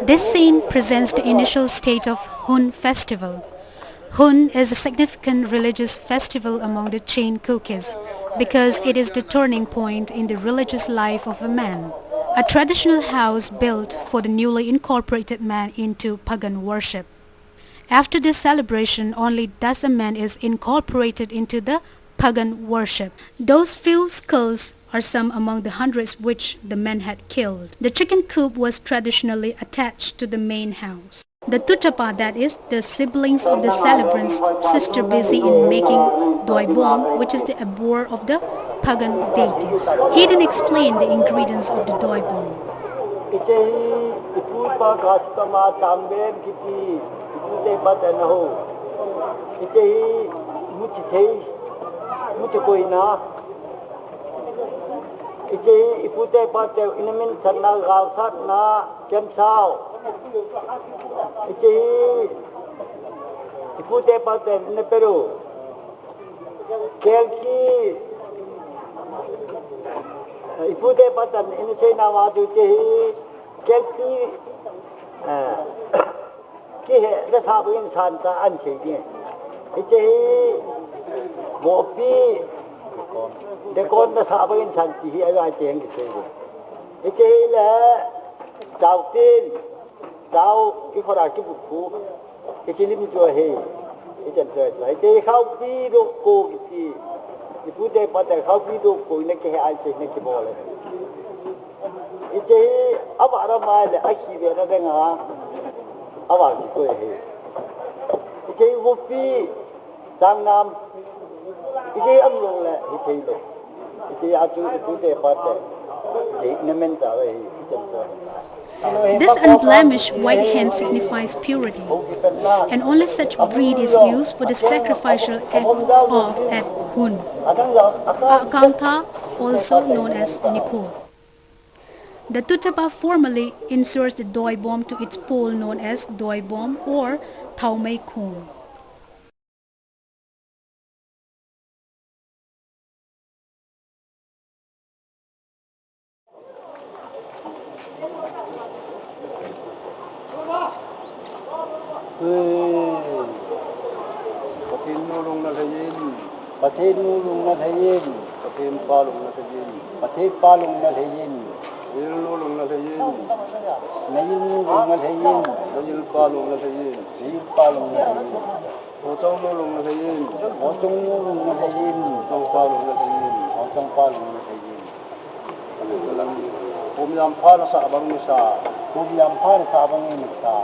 This scene presents the initial state of Hun festival. Hun is a significant religious festival among the Chain Kukis because it is the turning point in the religious life of a man. A traditional house built for the newly incorporated man into pagan worship. After this celebration, only thus a man is incorporated into the pagan worship. Those few skulls are some among the hundreds which the men had killed. The chicken coop was traditionally attached to the main house. The Tutapa, that is, the siblings of the celebrants, sister busy in making doibom, which is the abhor of the pagan deities. He then explained the ingredients of the doibom. Ipute pate inamin sarna gausat na kemsao. Ipute pate ne Peru. Kelki ipute pate ine China wadu kelki ki hai the sabu insan ka anche ki mopi the con the sabu insan ki hai ai cheng ki la chao tin chao ki khora ki bukhu ki lim jo hai chen se lai khao pi do ko ki ipute pate khao pi do ko ne ki ai cheng ne ki bole abara mal aki be na denga awa ki ko hai wopi sang nam amrong la lo atu ipute pate inamen ta hai This unblemished white hen signifies purity, and only such breed is used for the sacrificial act of at Hun. Akanta, also known as Nikor. The Tutapa formally inserts the doi bomb to its pole known as doi bomb or Taumei Kung. Patin nulung na thayin, patin nulung na thayin, patin palung na thayin, patin palung na thayin, yil nulung na thayin, nayin nulung na thayin, nayin palung na thayin, nayin palung na thayin, otong nulung na thayin, otong nulung na thayin, otong palung na thayin, otong palung na thayin. Pumyam para sa abang nisa, pumyam para sa abang nisa.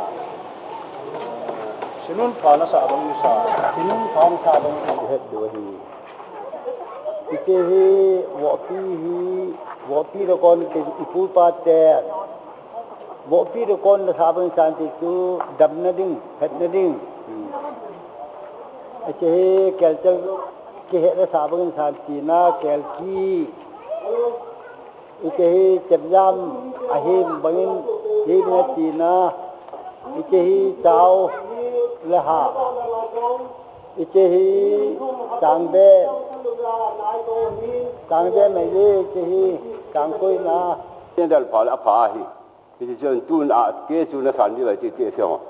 Sinun pala sa abang nisa, sinun pala sa abang nisa duhi. Ikehi wapi rokon ke ipu pate, wapi rokon sa abang santi tu dabnading, hetnading. Ikehi kelcel kehe sa abang santi na kelki. Ikehi cerjam ahim bangin hina Cina. Ikehi tao leha. Ikehi tangbe mai ye ikehi tangkoi na. 现在跑了爬去，就是说住那给住那山地来就这项。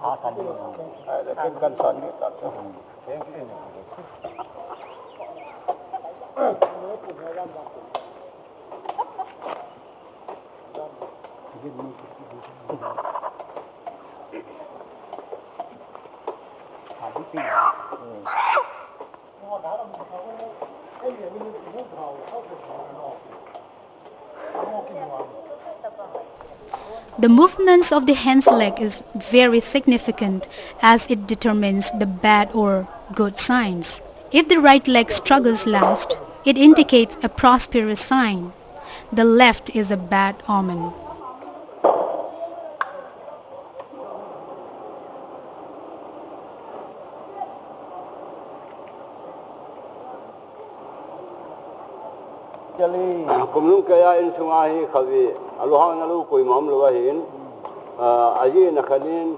爬山的，哎，这跟山的，The movements of the hen's leg is very significant as it determines the bad or good signs. If the right leg struggles last, it indicates a prosperous sign. The left is a bad omen. Kumlung kaya in sungahi khawi aluhang nalu koi mam luahin aji nakhalin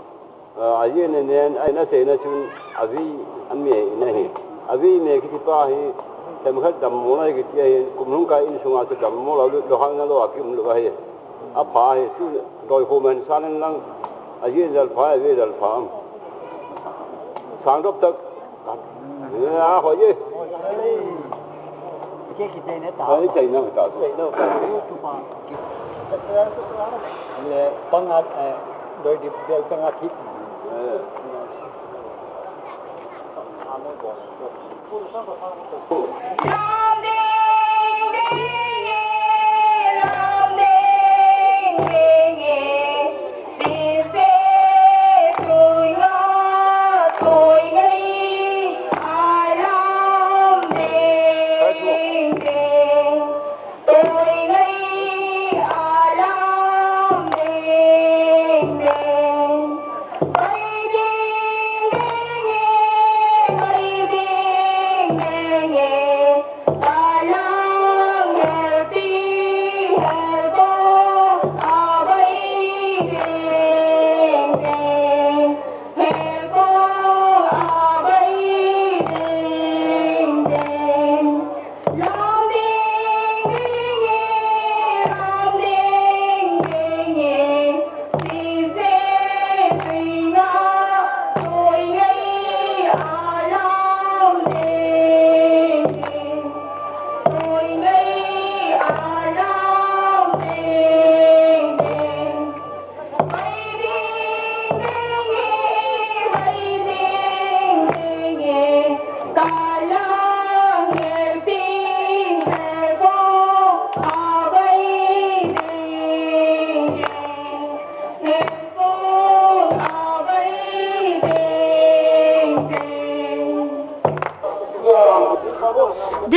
aji nenen ay na se na chun avi amme nahi avi me kiti pa hi tem khat dam mo lai ki tia kum lung kai in sunga chu dam mo lo hang na lo akim lu ga he a pha he chu doi ho man san lang a ye dal pha ye dal pha sang dop tak a ho ye cái này nó tạo cái này nó tạo cái nó là bằng đôi điệp đôi bằng thịt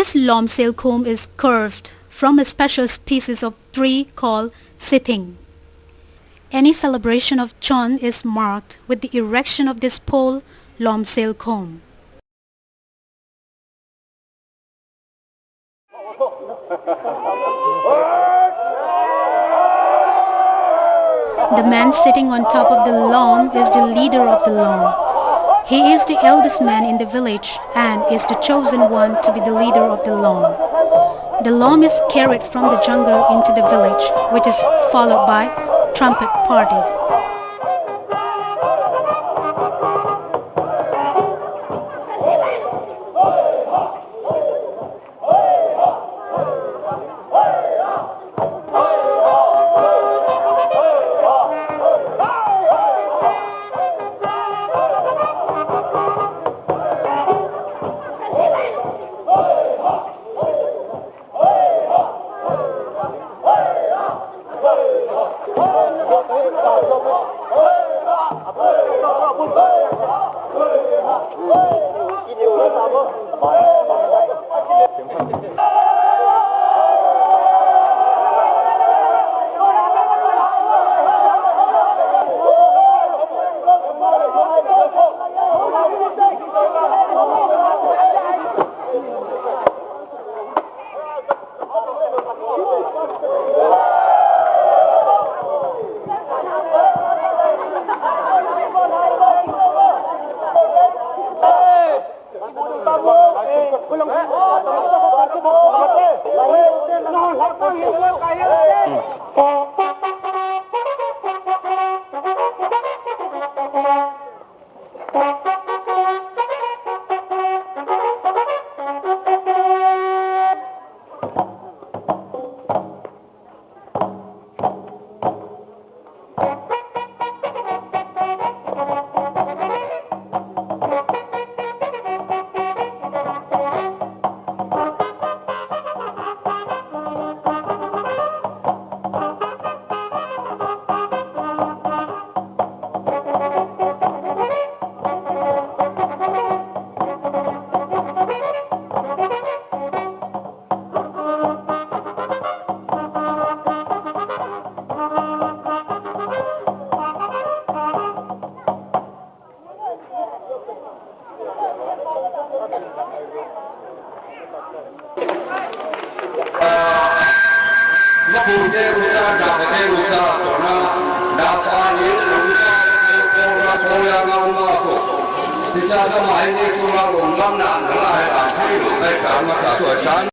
This Lomsel comb is curved from a special species of tree called sithing. Any celebration of Chon is marked with the erection of this pole Lomsel comb. The man sitting on top of the Lom is the leader of the Lom. He is the eldest man in the village and is the chosen one to be the leader of the Lom. The Lom is carried from the jungle into the village, which is followed by trumpet party. ชาสมัยนี้คุณมาหลงล้ำหนักหลายอ่านให้หลงให้การมาจากตัวฉัน